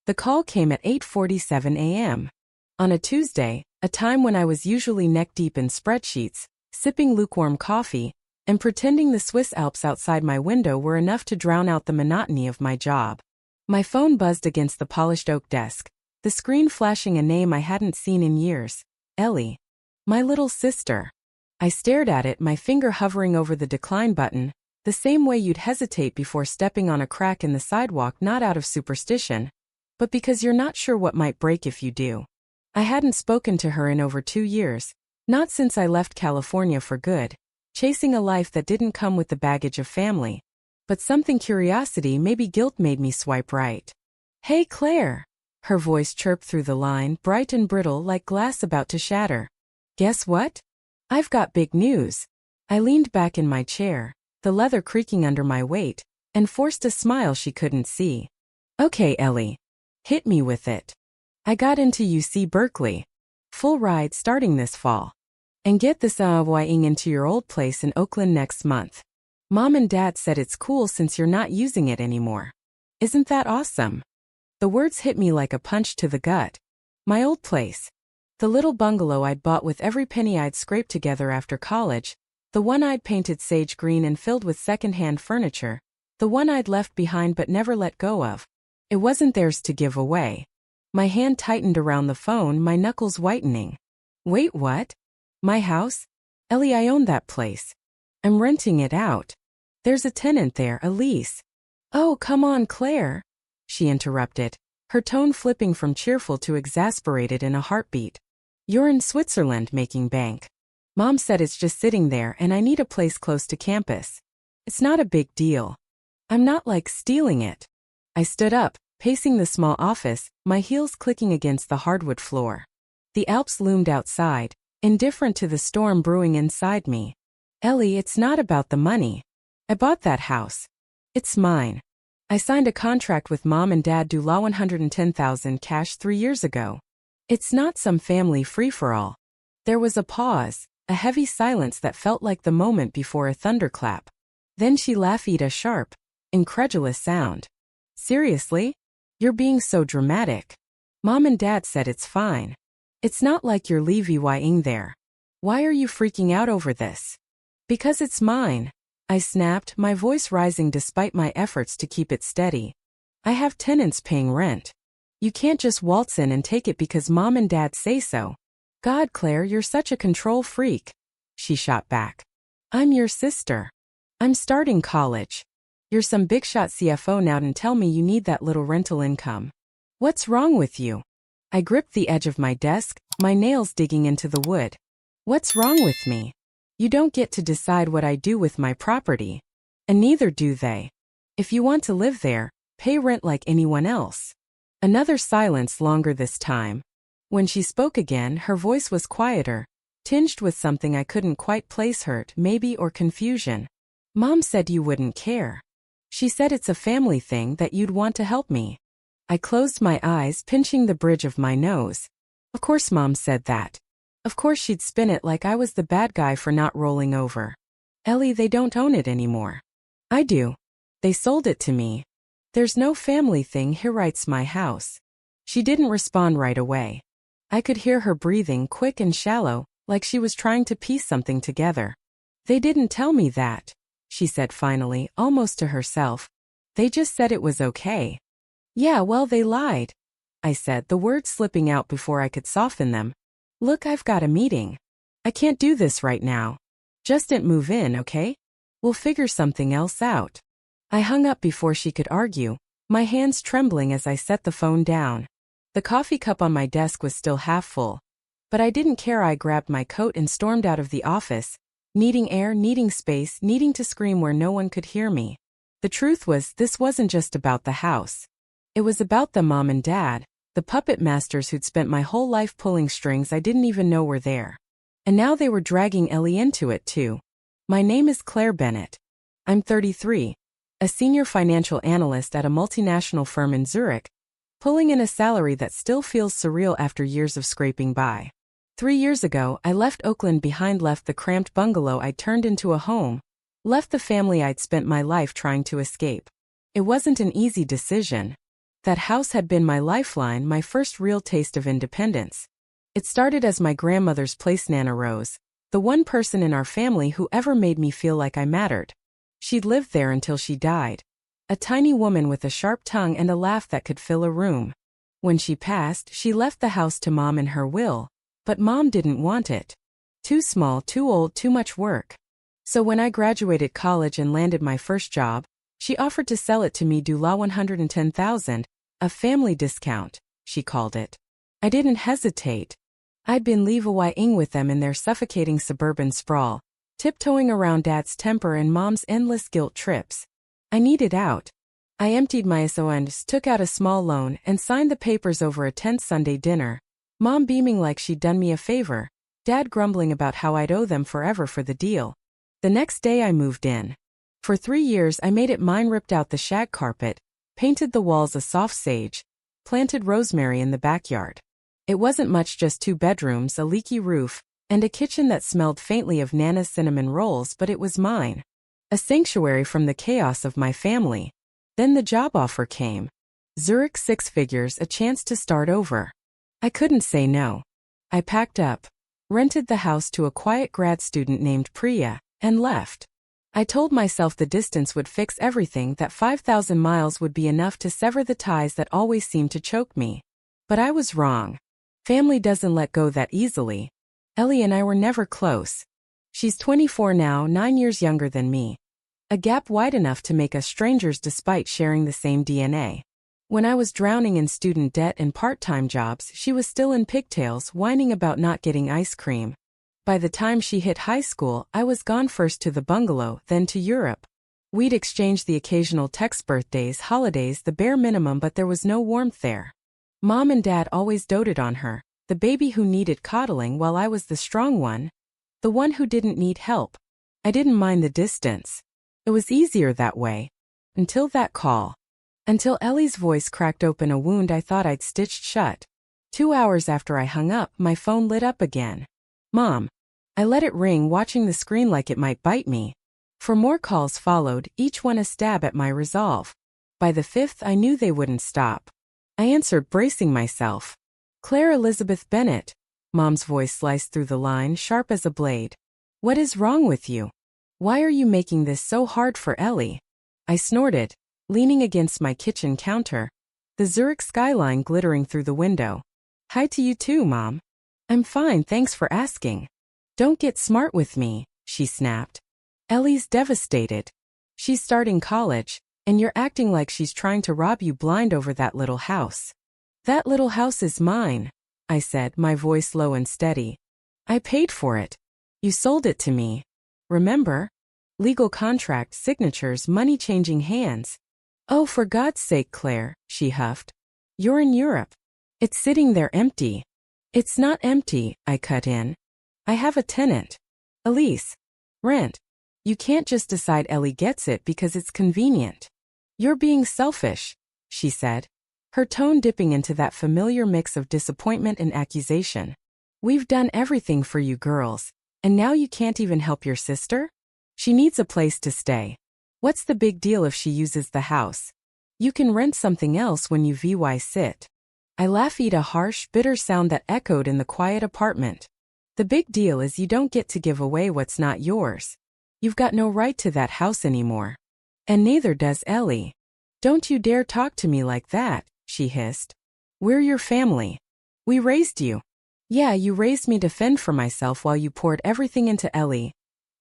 The call came at 8:47 a.m. On a Tuesday, a time when I was usually neck-deep in spreadsheets, sipping lukewarm coffee, and pretending the Swiss Alps outside my window were enough to drown out the monotony of my job. My phone buzzed against the polished oak desk, the screen flashing a name I hadn't seen in years. Ellie. My little sister. I stared at it, my finger hovering over the decline button, the same way you'd hesitate before stepping on a crack in the sidewalk, not out of superstition, but because you're not sure what might break if you do. I hadn't spoken to her in over 2 years, not since I left California for good, chasing a life that didn't come with the baggage of family. But something, curiosity, maybe guilt, made me swipe right. "Hey Claire." Her voice chirped through the line, bright and brittle like glass about to shatter. "Guess what? I've got big news." I leaned back in my chair, the leather creaking under my weight, and forced a smile she couldn't see. "Okay, Ellie. Hit me with it." I got into UC Berkeley. Full ride starting this fall. And get this, flying into your old place in Oakland next month. Mom and Dad said it's cool since you're not using it anymore. Isn't that awesome? The words hit me like a punch to the gut. My old place. The little bungalow I'd bought with every penny I'd scraped together after college, the one I'd painted sage green and filled with second-hand furniture, the one I'd left behind but never let go of. It wasn't theirs to give away. My hand tightened around the phone, my knuckles whitening. Wait, what? My house? Ellie, I own that place. I'm renting it out. There's a tenant there, a lease. Oh, come on, Claire, she interrupted, her tone flipping from cheerful to exasperated in a heartbeat. You're in Switzerland making bank. Mom said it's just sitting there and I need a place close to campus. It's not a big deal. I'm not like stealing it. I stood up, pacing the small office, my heels clicking against the hardwood floor. The Alps loomed outside, indifferent to the storm brewing inside me. Ellie, it's not about the money. I bought that house. It's mine. I signed a contract with Mom and Dad to law $110,000 cash 3 years ago. It's not some family free-for-all. There was a pause, a heavy silence that felt like the moment before a thunderclap. Then she laughed, a sharp, incredulous sound. Seriously? You're being so dramatic. Mom and Dad said it's fine. It's not like you're levying there. Why are you freaking out over this? Because it's mine, I snapped, my voice rising despite my efforts to keep it steady. I have tenants paying rent. You can't just waltz in and take it because Mom and Dad say so. God, Claire, you're such a control freak, she shot back. I'm your sister. I'm starting college. You're some big shot CFO now and tell me you need that little rental income. What's wrong with you? I gripped the edge of my desk, my nails digging into the wood. What's wrong with me? You don't get to decide what I do with my property. And neither do they. If you want to live there, pay rent like anyone else. Another silence, longer this time. When she spoke again, her voice was quieter, tinged with something I couldn't quite place, hurt, maybe, or confusion. Mom said you wouldn't care. She said it's a family thing, that you'd want to help me. I closed my eyes, pinching the bridge of my nose. Of course Mom said that. Of course she'd spin it like I was the bad guy for not rolling over. Ellie, they don't own it anymore. I do. They sold it to me. There's no family thing here, it's my house. She didn't respond right away. I could hear her breathing, quick and shallow, like she was trying to piece something together. They didn't tell me that, she said finally, almost to herself. They just said it was okay. Yeah, well, they lied, I said, the words slipping out before I could soften them. Look, I've got a meeting. I can't do this right now. Just don't move in, okay? We'll figure something else out. I hung up before she could argue, my hands trembling as I set the phone down. The coffee cup on my desk was still half full. But I didn't care. I grabbed my coat and stormed out of the office, needing air, needing space, needing to scream where no one could hear me. The truth was, this wasn't just about the house. It was about the Mom and Dad, the puppet masters who'd spent my whole life pulling strings I didn't even know were there. And now they were dragging Ellie into it too. My name is Claire Bennett. I'm 33, a senior financial analyst at a multinational firm in Zurich, pulling in a salary that still feels surreal after years of scraping by. 3 years ago, I left Oakland behind, left the cramped bungalow I'd turned into a home, left the family I'd spent my life trying to escape. It wasn't an easy decision. That house had been my lifeline, my first real taste of independence. It started as my grandmother's place, Nana Rose, the one person in our family who ever made me feel like I mattered. She'd lived there until she died. A tiny woman with a sharp tongue and a laugh that could fill a room. When she passed, she left the house to Mom in her will, but Mom didn't want it. Too small, too old, too much work. So when I graduated college and landed my first job, she offered to sell it to me do la 110,000, a family discount, she called it. I didn't hesitate. I'd been leaving with them in their suffocating suburban sprawl, tiptoeing around Dad's temper and Mom's endless guilt trips. I needed out. I emptied my SONs, took out a small loan, and signed the papers over a tense Sunday dinner, Mom beaming like she'd done me a favor, Dad grumbling about how I'd owe them forever for the deal. The next day I moved in. For 3 years I made it mine, ripped out the shag carpet, painted the walls a soft sage, planted rosemary in the backyard. It wasn't much, just 2 bedrooms, a leaky roof, and a kitchen that smelled faintly of Nana's cinnamon rolls, but it was mine. A sanctuary from the chaos of my family. Then the job offer came. Zurich, 6 figures, a chance to start over. I couldn't say no. I packed up, rented the house to a quiet grad student named Priya, and left. I told myself the distance would fix everything, that 5,000 miles would be enough to sever the ties that always seemed to choke me. But I was wrong. Family doesn't let go that easily. Ellie and I were never close. She's 24 now, 9 years younger than me. A gap wide enough to make us strangers despite sharing the same DNA. When I was drowning in student debt and part-time jobs, she was still in pigtails, whining about not getting ice cream. By the time she hit high school, I was gone, first to the bungalow, then to Europe. We'd exchanged the occasional text, birthdays, holidays, the bare minimum, but there was no warmth there. Mom and Dad always doted on her, the baby who needed coddling, while I was the strong one, the one who didn't need help. I didn't mind the distance. It was easier that way. Until that call. Until Ellie's voice cracked open a wound I thought I'd stitched shut. 2 hours after I hung up, my phone lit up again. Mom. I let it ring, watching the screen like it might bite me. For more calls followed, each one a stab at my resolve. By the 5th, I knew they wouldn't stop. I answered, bracing myself. Claire Elizabeth Bennett. Mom's voice sliced through the line, sharp as a blade. What is wrong with you? Why are you making this so hard for Ellie? I snorted, leaning against my kitchen counter, the Zurich skyline glittering through the window. Hi to you too, Mom. I'm fine, thanks for asking. Don't get smart with me, she snapped. Ellie's devastated. She's starting college, and you're acting like she's trying to rob you blind over that little house. That little house is mine, I said, my voice low and steady. I paid for it. You sold it to me. Remember? Legal contract, signatures, money changing hands. Oh, for God's sake, Claire, she huffed. You're in Europe. It's sitting there empty. It's not empty, I cut in. I have a tenant. A lease. Rent. You can't just decide Ellie gets it because it's convenient. You're being selfish, she said, her tone dipping into that familiar mix of disappointment and accusation. We've done everything for you girls, and now you can't even help your sister? She needs a place to stay. What's the big deal if she uses the house? You can rent something else when you sit. I laughed, a harsh, bitter sound that echoed in the quiet apartment. The big deal is you don't get to give away what's not yours. You've got no right to that house anymore. And neither does Ellie. Don't you dare talk to me like that, she hissed. We're your family. We raised you. Yeah, you raised me to fend for myself while you poured everything into Ellie.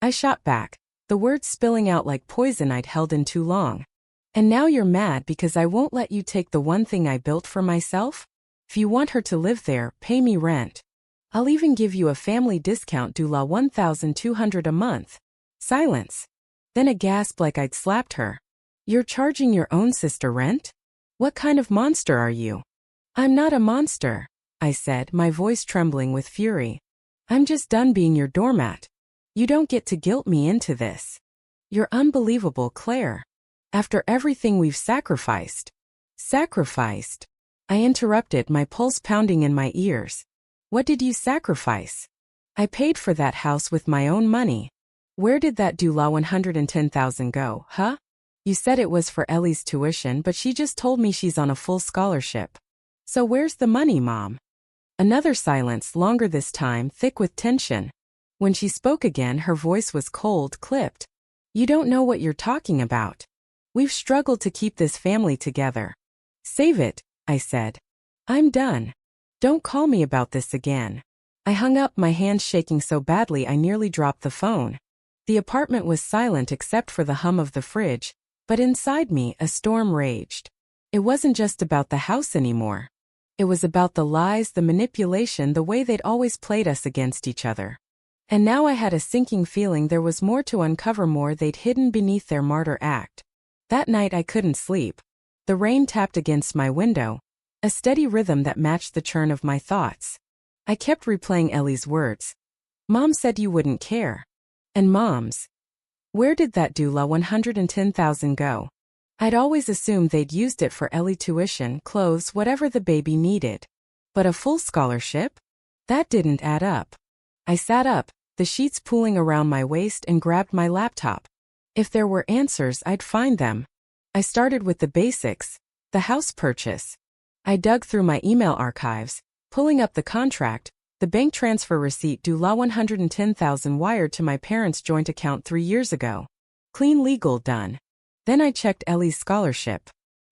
I shot back, the words spilling out like poison I'd held in too long. And now you're mad because I won't let you take the one thing I built for myself? If you want her to live there, pay me rent. I'll even give you a family discount, do la 1,200 a month. Silence. Then a gasp like I'd slapped her. You're charging your own sister rent? What kind of monster are you? I'm not a monster, I said, my voice trembling with fury. I'm just done being your doormat. You don't get to guilt me into this. You're unbelievable, Claire. After everything we've sacrificed. Sacrificed? I interrupted, my pulse pounding in my ears. What did you sacrifice? I paid for that house with my own money. Where did that do la 110,000 go, huh? You said it was for Ellie's tuition, but she just told me she's on a full scholarship. So where's the money, Mom? Another silence, longer this time, thick with tension. When she spoke again, her voice was cold, clipped. You don't know what you're talking about. We've struggled to keep this family together. Save it, I said. I'm done. Don't call me about this again. I hung up, my hands shaking so badly I nearly dropped the phone. The apartment was silent except for the hum of the fridge, but inside me a storm raged. It wasn't just about the house anymore. It was about the lies, the manipulation, the way they'd always played us against each other. And now I had a sinking feeling there was more to uncover, more they'd hidden beneath their martyr act. That night I couldn't sleep. The rain tapped against my window, a steady rhythm that matched the churn of my thoughts. I kept replaying Ellie's words. Mom said you wouldn't care. And Mom's. Where did that doula $110,000 go? I'd always assumed they'd used it for Ellie tuition, clothes, whatever the baby needed. But a full scholarship? That didn't add up. I sat up, the sheets pooling around my waist, and grabbed my laptop. If there were answers, I'd find them. I started with the basics, the house purchase. I dug through my email archives, pulling up the contract, the bank transfer receipt, doula $110,000 wired to my parents' joint account 3 years ago. Clean legal, done. Then I checked Ellie's scholarship.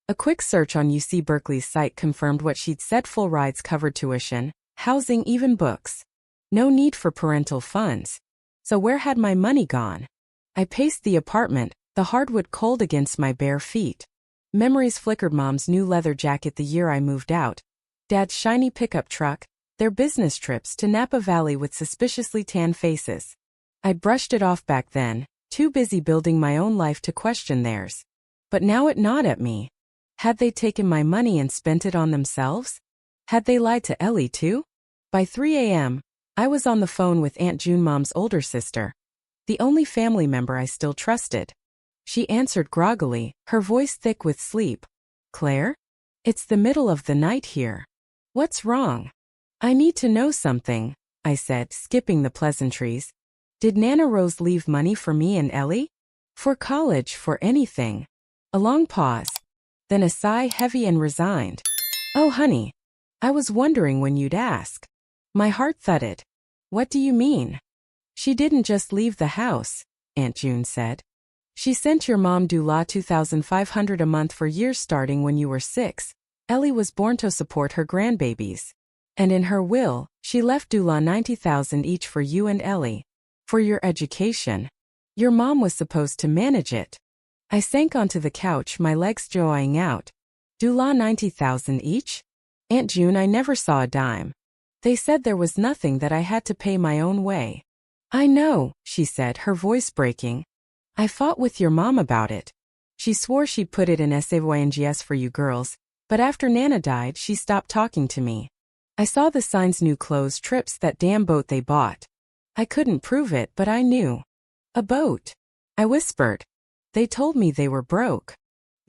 A quick search on UC Berkeley's site confirmed what she'd said: full rides, covered tuition, housing, even books. No need for parental funds. So where had my money gone? I paced the apartment, the hardwood cold against my bare feet. Memories flickered: Mom's new leather jacket the year I moved out, Dad's shiny pickup truck, their business trips to Napa Valley with suspiciously tan faces. I'd brushed it off back then, too busy building my own life to question theirs. But now it gnawed at me. Had they taken my money and spent it on themselves? Had they lied to Ellie too? By 3 a.m., I was on the phone with Aunt June, Mom's older sister, the only family member I still trusted. She answered groggily, her voice thick with sleep. Claire? It's the middle of the night here. What's wrong? I need to know something, I said, skipping the pleasantries. Did Nana Rose leave money for me and Ellie? For college, for anything? A long pause. Then a sigh, heavy and resigned. Oh, honey. I was wondering when you'd ask. My heart thudded. What do you mean? She didn't just leave the house, Aunt June said. She sent your mom doula $2,500 a month for years starting when you were 6. Ellie was born to support her grandbabies. And in her will, she left doula $90,000 each for you and Ellie. For your education. Your mom was supposed to manage it. I sank onto the couch, my legs drawing out. Doula $90,000 each? Aunt June, I never saw a dime. They said there was nothing, that I had to pay my own way. I know, she said, her voice breaking. I fought with your mom about it. She swore she'd put it in SAYNGS for you girls, but after Nana died, she stopped talking to me. I saw the signs: new clothes, trips, that damn boat they bought. I couldn't prove it, but I knew. A boat. I whispered. They told me they were broke.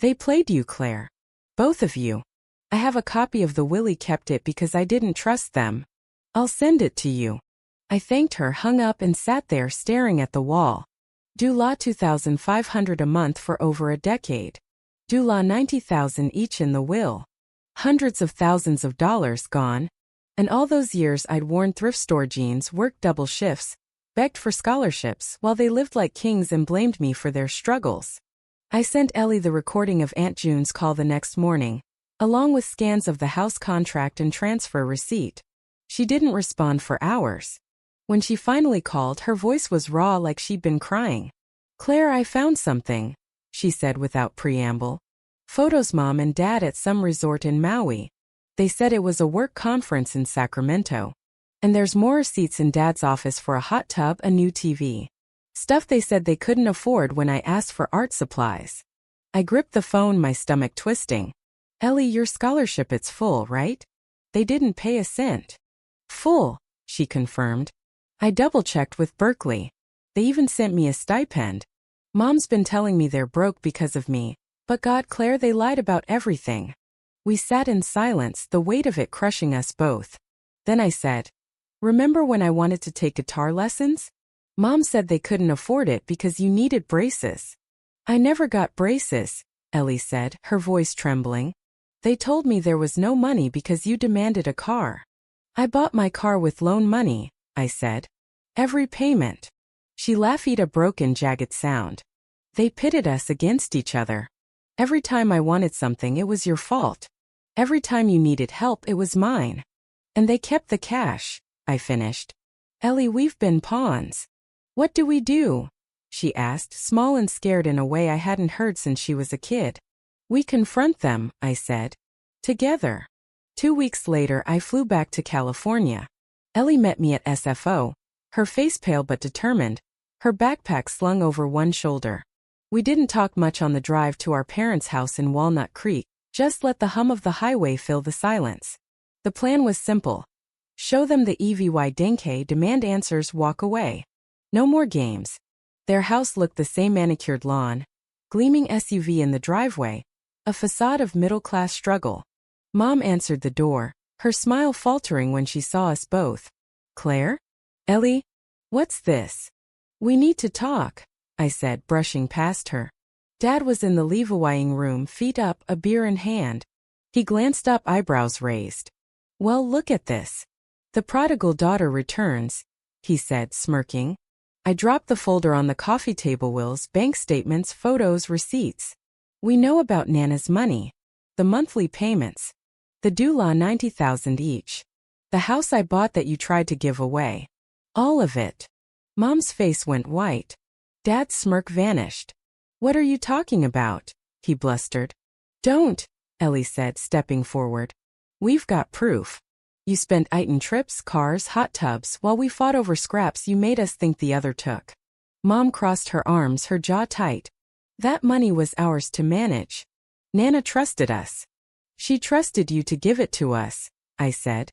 They played you, Claire. Both of you. I have a copy of the will. He kept it because I didn't trust them. I'll send it to you. I thanked her, hung up, and sat there staring at the wall. Doula $2,500 a month for over a decade. Doula $90,000 each in the will. Hundreds of thousands of dollars gone. And all those years I'd worn thrift store jeans, worked double shifts, begged for scholarships, while they lived like kings and blamed me for their struggles. I sent Ellie the recording of Aunt June's call the next morning, along with scans of the house contract and transfer receipt. She didn't respond for hours. When she finally called, her voice was raw, like she'd been crying. Claire, I found something, she said without preamble. Photos, Mom and Dad at some resort in Maui. They said it was a work conference in Sacramento. And there's more receipts in Dad's office for a hot tub, a new TV. Stuff they said they couldn't afford when I asked for art supplies. I gripped the phone, my stomach twisting. Ellie, your scholarship, it's full, right? They didn't pay a cent. Full, she confirmed. I double-checked with Berkeley. They even sent me a stipend. Mom's been telling me they're broke because of me, but God, Claire, they lied about everything. We sat in silence, the weight of it crushing us both. Then I said, remember when I wanted to take guitar lessons? Mom said they couldn't afford it because you needed braces. I never got braces, Ellie said, her voice trembling. They told me there was no money because you demanded a car. I bought my car with loan money, I said. Every payment. She laughed a broken, jagged sound. They pitted us against each other. Every time I wanted something, it was your fault. Every time you needed help, it was mine. And they kept the cash, I finished. Ellie, we've been pawns. What do we do? She asked, small and scared in a way I hadn't heard since she was a kid. We confront them, I said. Together. 2 weeks later, I flew back to California. Ellie met me at SFO, her face pale but determined, her backpack slung over one shoulder. We didn't talk much on the drive to our parents' house in Walnut Creek, just let the hum of the highway fill the silence. The plan was simple. Show them the EVY Denke, demand answers, walk away. No more games. Their house looked the same, manicured lawn, gleaming SUV in the driveway, a facade of middle-class struggle. Mom answered the door, her smile faltering when she saw us both. Claire? Ellie? What's this? We need to talk, I said, brushing past her. Dad was in the leave-awaying room, feet up, a beer in hand. He glanced up, eyebrows raised. Well, look at this. The prodigal daughter returns, he said, smirking. I dropped the folder on the coffee table. Wills, bank statements, photos, receipts. We know about Nana's money. The monthly payments. The doula, $90,000 each. The house I bought that you tried to give away. All of it. Mom's face went white. Dad's smirk vanished. What are you talking about? He blustered. Don't, Ellie said, stepping forward. We've got proof. You spent eating trips, cars, hot tubs, while we fought over scraps you made us think the other took. Mom crossed her arms, her jaw tight. That money was ours to manage. Nana trusted us. She trusted you to give it to us, I said.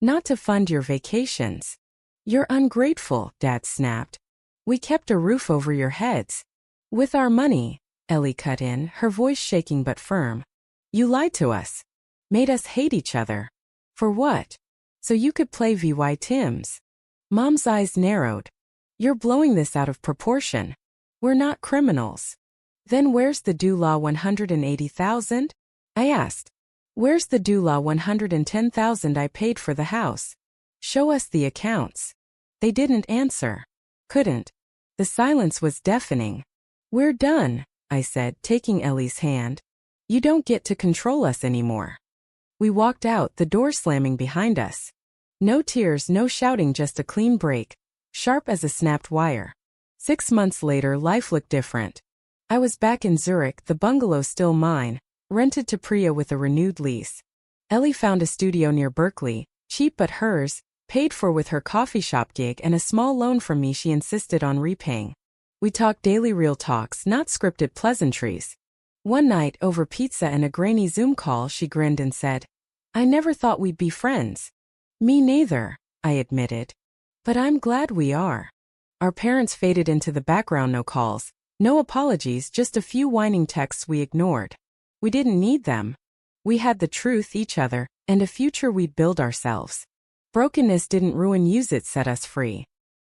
Not to fund your vacations. You're ungrateful, Dad snapped. We kept a roof over your heads. With our money, Ellie cut in, her voice shaking but firm. You lied to us. Made us hate each other. For what? So you could play VY Tims. Mom's eyes narrowed. You're blowing this out of proportion. We're not criminals. Then where's the doula $180,000? I asked. Where's the doula $110,000 I paid for the house? Show us the accounts. They didn't answer. Couldn't. The silence was deafening. We're done, I said, taking Ellie's hand. You don't get to control us anymore. We walked out, the door slamming behind us. No tears, no shouting, just a clean break, sharp as a snapped wire. 6 months later, life looked different. I was back in Zurich, the bungalow still mine, rented to Priya with a renewed lease. Ellie found a studio near Berkeley, cheap but hers, paid for with her coffee shop gig and a small loan from me she insisted on repaying. We talked daily, real talks, not scripted pleasantries. One night, over pizza and a grainy Zoom call, she grinned and said, I never thought we'd be friends. Me neither, I admitted. But I'm glad we are. Our parents faded into the background, no calls, no apologies, just a few whining texts we ignored. We didn't need them. We had the truth, each other, and a future we'd build ourselves. Brokenness didn't ruin, use it, set us free.